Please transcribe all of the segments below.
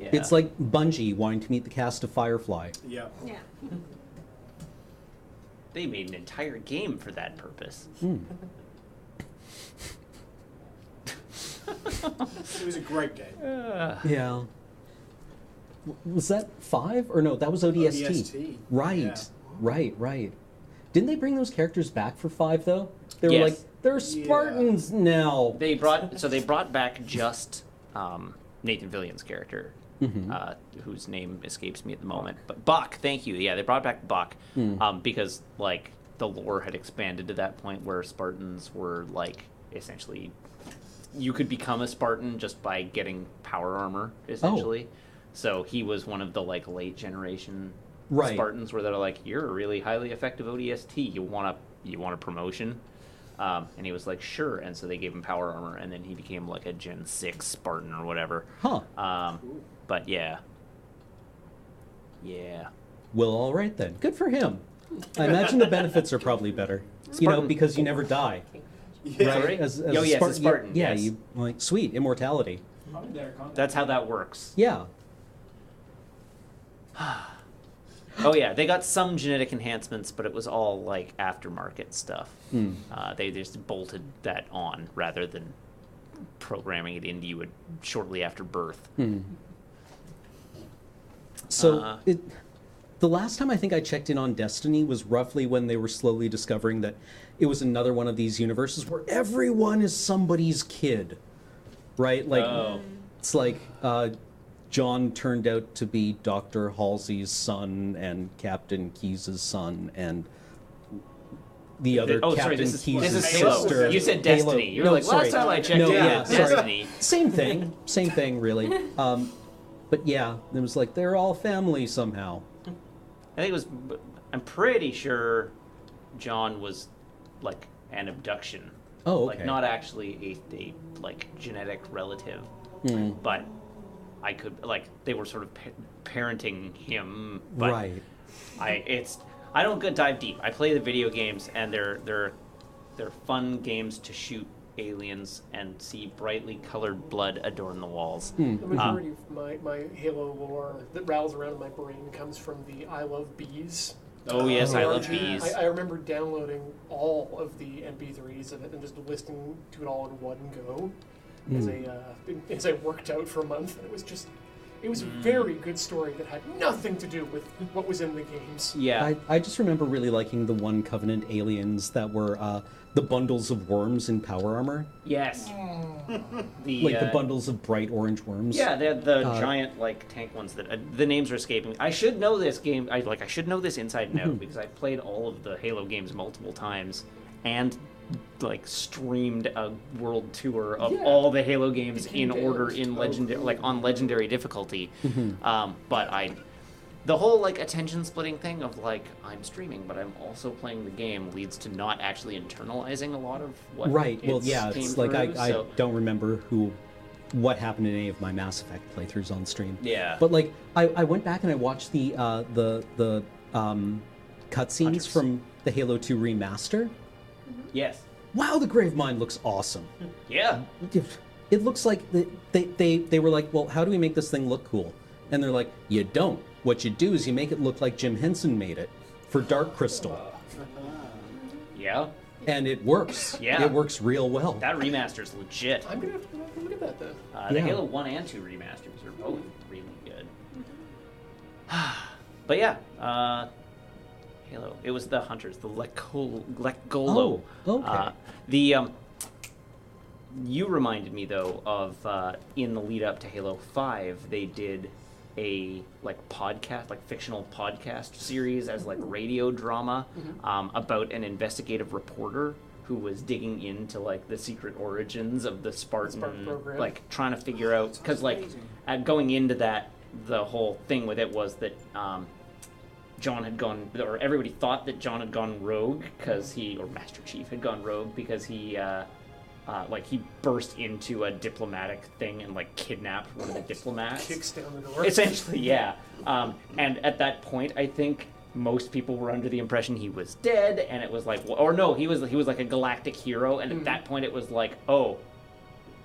Yeah. It's like Bungie wanting to meet the cast of Firefly. Yeah. Yeah. They made an entire game for that purpose. It was a great game. Yeah. Was that 5? Or no, that was ODST. ODST. Right, Yeah. right. Didn't they bring those characters back for 5, though? They were Yes. like, they're Spartans now. They brought back just Nathan Fillion's character, whose name escapes me at the moment. But Buck, thank you. Yeah, they brought back Buck because like the lore had expanded to that point where Spartans were like essentially you could become a Spartan just by getting power armor essentially. So he was one of the like late generation Spartans where they're like, you're a really highly effective ODST. You want a promotion? And he was like, sure. And so they gave him power armor, and then he became like a Gen 6 Spartan or whatever. But yeah. Well, all right then. Good for him. I imagine the benefits are probably better. You know, because you never die. Yeah. Right? As yes, a Spartan. Yeah, yes. you like sweet immortality. That's how that works. Yeah. Oh yeah, they got some genetic enhancements, but it was all like aftermarket stuff. They just bolted that on rather than programming it into you shortly after birth. So the last time I think I checked in on Destiny was roughly when they were slowly discovering that it was another one of these universes where everyone is somebody's kid, right? Like it's like John turned out to be Dr. Halsey's son and Captain Keyes' son and the other Captain Keyes' sister. You said Destiny. Halo. You were like, last time I checked in, Destiny. Same thing, really. But yeah, it was like they're all family somehow. I think it was. I'm pretty sure John was like an abduction. Oh, okay. Like not actually a like genetic relative, but I could like they were sort of parenting him. But right. I don't dive deep. I play the video games and they're fun games to shoot aliens and see brightly colored blood adorn the walls. The majority of my Halo lore that rattles around in my brain comes from the I Love Bees. Oh yes, I love bees. I remember downloading all of the MP3s of it and just listening to it all in one go as I worked out for a month. And it was a very good story that had nothing to do with what was in the games. Yeah. I just remember really liking the One Covenant aliens that were the bundles of worms in power armor. Yes. The bundles of bright orange worms. Yeah, they're the giant like tank ones that the names are escaping me. I should know this game. I should know this inside and out because I played all of the Halo games multiple times and like streamed a world tour of all the Halo games in order in legendary on legendary difficulty. But the whole like attention splitting thing of like I'm streaming but I'm also playing the game leads to not actually internalizing a lot of what it's like I don't remember what happened in any of my Mass Effect playthroughs on stream. Yeah. But like I went back and I watched the cutscenes from the Halo 2 remaster. Yes. Wow, the Gravemind looks awesome. Yeah. It looks like they were like, well, how do we make this thing look cool? And they're like, you don't. What you do is you make it look like Jim Henson made it for Dark Crystal. Yeah. And it works. Yeah. It works real well. That remaster's legit. I'm going to have to look at that then. The Halo 1 and 2 remasters are both really good. But yeah, Halo. It was the Hunters, the Lekgolo. Oh, okay. You reminded me though of in the lead up to Halo 5, they did a fictional podcast series as like radio drama about an investigative reporter who was digging into like the secret origins of the Spartan program, like trying to figure out because like going into that the whole thing with it was that John had gone, or everybody thought that John had gone rogue because or Master Chief had gone rogue because he burst into a diplomatic thing and like kidnapped one of the diplomats. Kicks down the door. Essentially, yeah. And at that point, I think most people were under the impression he was dead, and it was like, or no, he was like a galactic hero, and at that point, it was like, oh,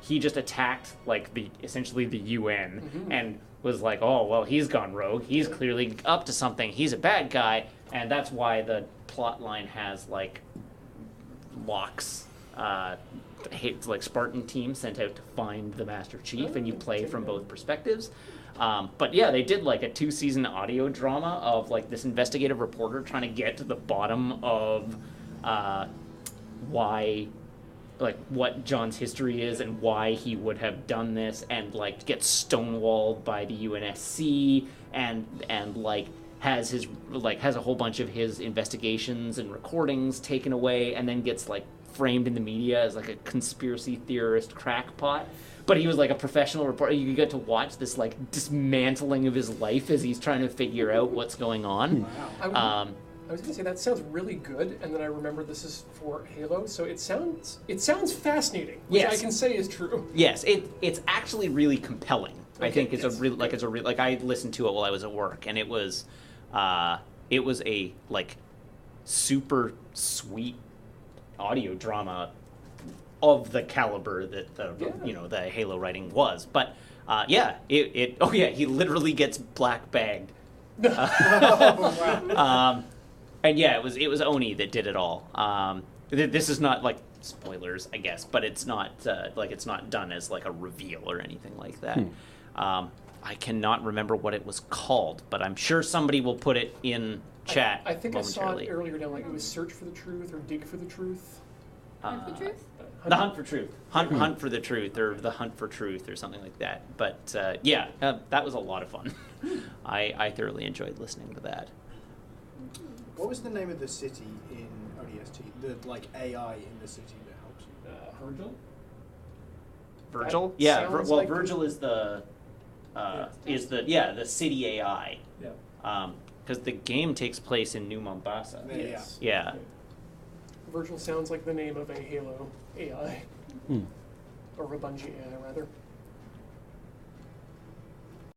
he just attacked like essentially the UN, and was like, oh, well, he's gone rogue. He's clearly up to something. He's a bad guy. And that's why the plot line has, like, Locke's, like, Spartan team sent out to find the Master Chief, and you play from both perspectives. But yeah, they did, like, a 2-season audio drama of, like, this investigative reporter trying to get to the bottom of why, like, what John's history is and why he would have done this, and, like, gets stonewalled by the UNSC, and like, has a whole bunch of his investigations and recordings taken away, and then gets, like, framed in the media as, like, a conspiracy theorist crackpot. But he was, like, a professional reporter. You get to watch this, like, dismantling of his life as he's trying to figure out what's going on. Wow. I was going to say that sounds really good, and then I remember this is for Halo, so it sounds fascinating, which Yes. I can say is true. Yes, it's actually really compelling. I think it's a like I listened to it while I was at work, and it was a like super sweet audio drama of the caliber that the Halo writing was. But he literally gets black bagged. And yeah, it was Oni that did it all. This is not like spoilers, I guess, but it's not it's not done as like a reveal or anything like that. I cannot remember what it was called, but I'm sure somebody will put it in chat. I think momentarily. I saw it earlier down, like it was Search for the Truth or Dig for the Truth. Hunt for Truth? The Hunt for Truth. Hunt for the Truth, or The Hunt for Truth, or something like that. But that was a lot of fun. I thoroughly enjoyed listening to that. What was the name of the city in ODST? The like AI in the city that helps you? Virgil? Virgil? That Yeah. sounds Well, like Virgil is the city AI. Yeah. Because the game takes place in New Mombasa. Yes. Yeah. Virgil sounds like the name of a Halo AI. Or a Bungie AI, rather.